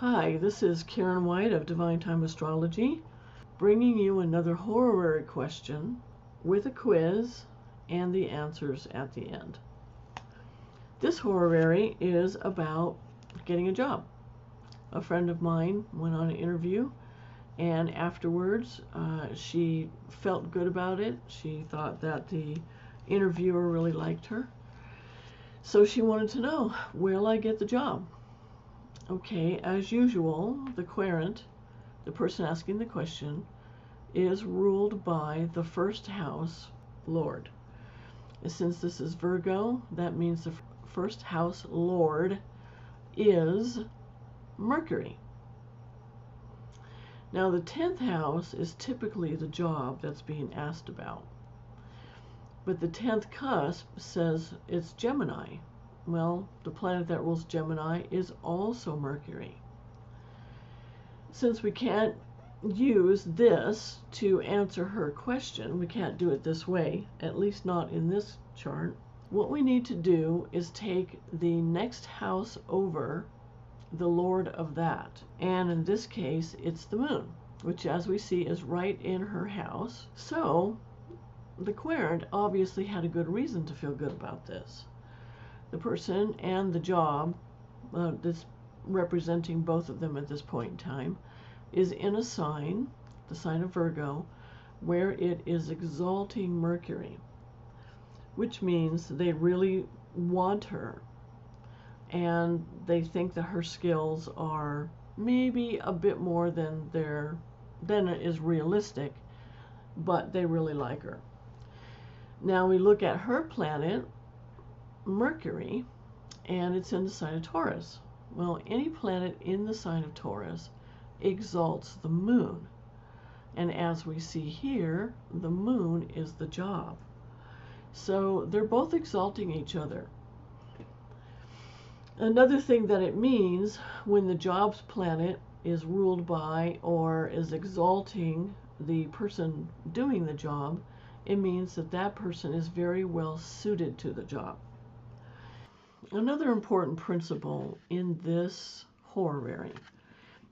Hi, this is Karen White of Divine Time Astrology, bringing you another horary question with a quiz and the answers at the end. This horary is about getting a job. A friend of mine went on an interview, and afterwards she felt good about it. She thought that the interviewer really liked her. So she wanted to know, will I get the job? Okay, as usual, the querent, the person asking the question, is ruled by the first house lord. And since this is Virgo, that means the first house lord is Mercury. Now the 10th house is typically the job that's being asked about. But the 10th cusp says it's Gemini. Well, the planet that rules Gemini is also Mercury. Since we can't use this to answer her question, we can't do it this way, at least not in this chart, what we need to do is take the next house over the lord of that. And in this case, it's the moon, which as we see is right in her house. So the querent obviously had a good reason to feel good about this. The person and the job, this representing both of them at this point in time, is in a sign, the sign of Virgo, where it is exalting Mercury, which means they really want her, and they think that her skills are maybe a bit more than it is realistic, but they really like her. Now we look at her planet, Mercury, and it's in the sign of Taurus. Well, any planet in the sign of Taurus exalts the moon, and as we see here, the moon is the job. So they're both exalting each other. Another thing that it means when the jobs planet is ruled by or is exalting the person doing the job, it means that that person is very well suited to the job. Another important principle in this horary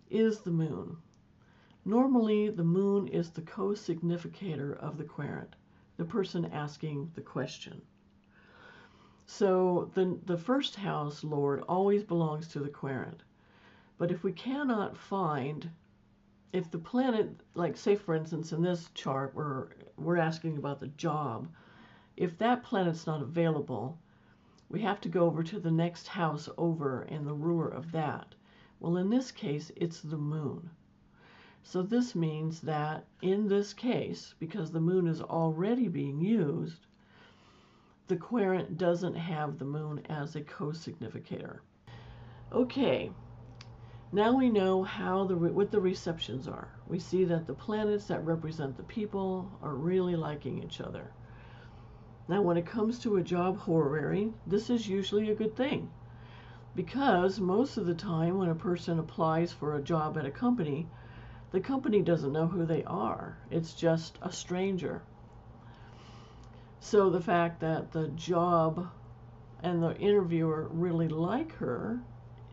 is the moon. Normally, the moon is the co-significator of the querent, the person asking the question. So the first house lord always belongs to the querent. But if we cannot find, if the planet, like say for instance in this chart where we're asking about the job, if that planet's not available, we have to go over to the next house over and the ruler of that. Well, in this case, it's the moon. So this means that in this case, because the moon is already being used, the querent doesn't have the moon as a co-significator. Okay, now we know what the receptions are. We see that the planets that represent the people are really liking each other. Now, when it comes to a job horary, this is usually a good thing, because most of the time when a person applies for a job at a company, the company doesn't know who they are. It's just a stranger. So the fact that the job and the interviewer really like her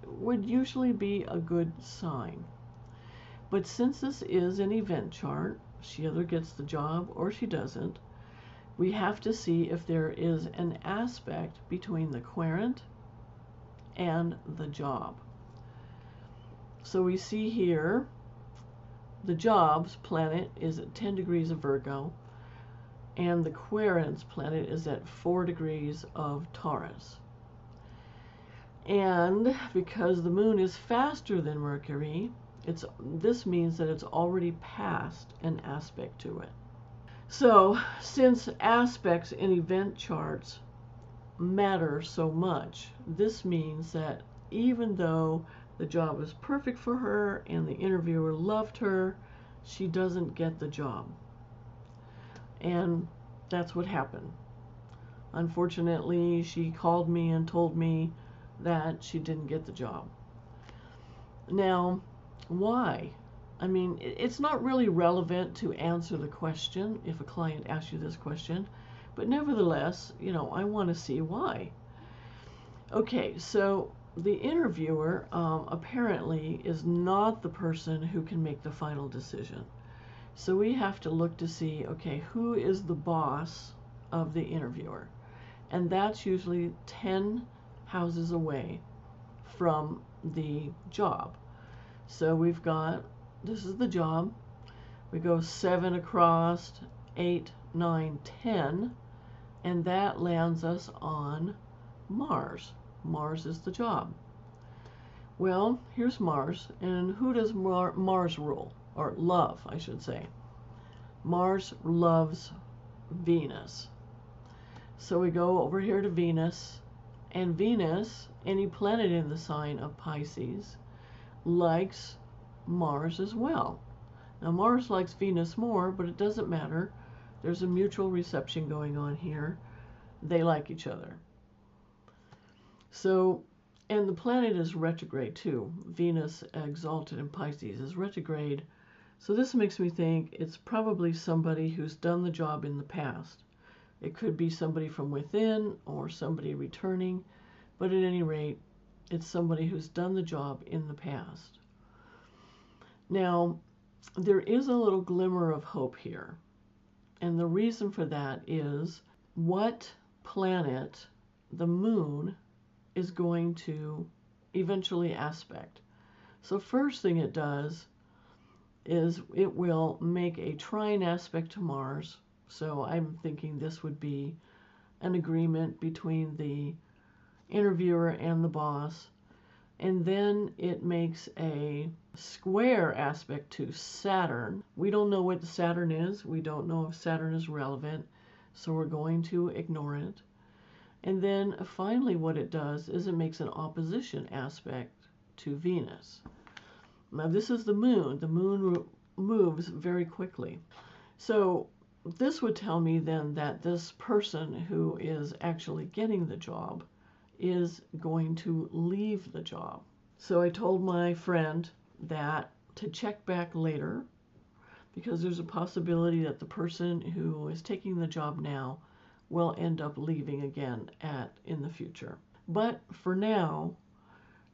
would usually be a good sign. But since this is an event chart, she either gets the job or she doesn't. We have to see if there is an aspect between the querent and the job. So we see here the job's planet is at 10 degrees of Virgo, and the querent's planet is at 4 degrees of Taurus. And because the moon is faster than Mercury, this means that it's already passed an aspect to it. So, since aspects in event charts matter so much, this means that even though the job is perfect for her and the interviewer loved her, she doesn't get the job. And that's what happened. Unfortunately, she called me and told me that she didn't get the job. Now, why? I mean, it's not really relevant to answer the question if a client asks you this question, but nevertheless, I want to see why. Okay, so the interviewer apparently is not the person who can make the final decision. So we have to look to see, okay, who is the boss of the interviewer? And that's usually 10 houses away from the job. So we've got, this is the job. We go 7 across, 8, 9, 10, and that lands us on Mars. Mars is the job. Well, here's Mars, and who does Mars rule? Or love, I should say. Mars loves Venus. So we go over here to Venus, and Venus, any planet in the sign of Pisces, likes Mars as well. Now Mars likes Venus more, but it doesn't matter. There's a mutual reception going on here. They like each other. So, and the planet is retrograde too. Venus, exalted in Pisces, is retrograde. So this makes me think it's probably somebody who's done the job in the past. It could be somebody from within or somebody returning, but at any rate, it's somebody who's done the job in the past. Now, there is a little glimmer of hope here. And the reason for that is what planet the moon is going to eventually aspect. So first thing it does is it will make a trine aspect to Mars. So I'm thinking this would be an agreement between the interviewer and the boss. And then it makes a square aspect to Saturn. We don't know what Saturn is. We don't know if Saturn is relevant. So we're going to ignore it. And then finally what it does is it makes an opposition aspect to Venus. Now this is the moon. The moon moves very quickly. So this would tell me then that this person who is actually getting the job is going to leave the job. So I told my friend that to check back later, because there's a possibility that the person who is taking the job now will end up leaving again in the future. But for now,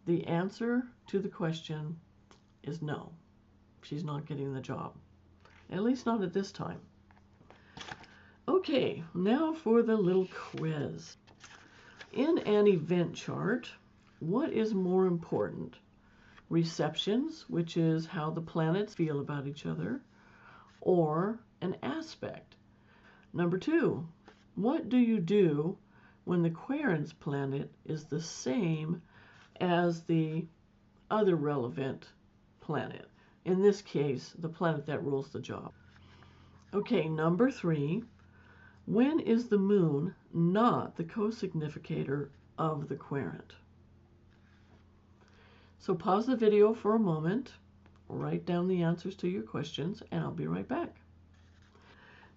the answer to the question is no. She's not getting the job. At least not at this time. Okay, now for the little quiz. In an event chart, what is more important? Receptions, which is how the planets feel about each other, or an aspect? Number 2, what do you do when the Querent planet is the same as the other relevant planet? In this case, the planet that rules the job. Okay, number 3, when is the moon not the co-significator of the Querent? So pause the video for a moment, write down the answers to your questions, and I'll be right back.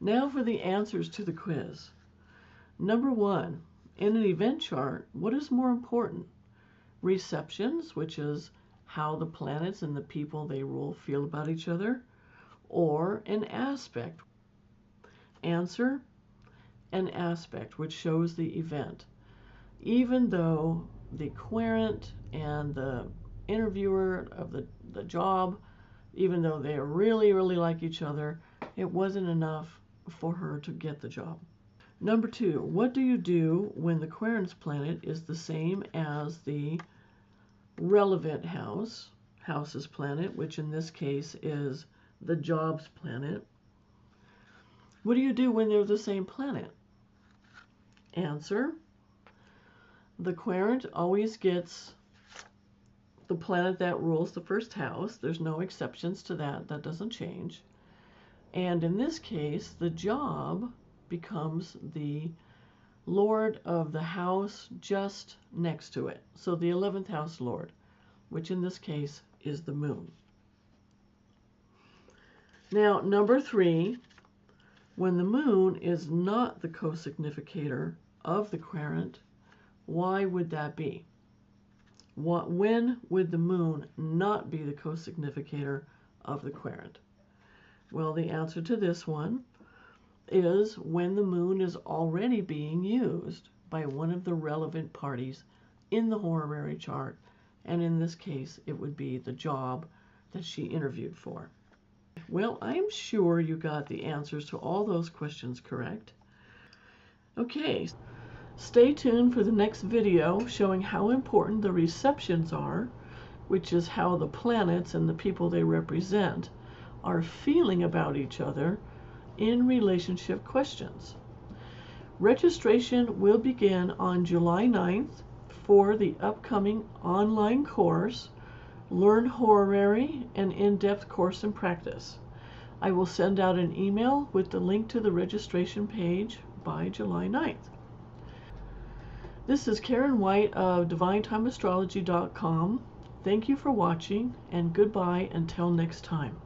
Now for the answers to the quiz. Number 1, in an event chart, what is more important? Receptions, which is how the planets and the people they rule feel about each other, or an aspect? Answer, an aspect, which shows the event. Even though the Querent and the interviewer of the job, even though they really, really like each other, it wasn't enough for her to get the job. Number 2, what do you do when the Querent planet is the same as the relevant house's planet, which in this case is the job's planet? What do you do when they're the same planet? Answer, the Querent always gets the planet that rules the first house. There's no exceptions to that. That doesn't change. And in this case, the job becomes the lord of the house just next to it. So the 11th house lord, which in this case is the moon. Now, number 3, when the moon is not the co-significator of the Querent, why would that be? When would the moon not be the co-significator of the Querent? Well, the answer to this one is when the moon is already being used by one of the relevant parties in the horary chart, and in this case it would be the job that she interviewed for. Well, I'm sure you got the answers to all those questions correct. Okay, stay tuned for the next video showing how important the receptions are, which is how the planets and the people they represent are feeling about each other in relationship questions. Registration will begin on July 9th for the upcoming online course, Learn Horary, an in-depth course and practice. I will send out an email with the link to the registration page by July 9th. This is Karen White of DivineTimeAstrology.com. Thank you for watching, and goodbye until next time.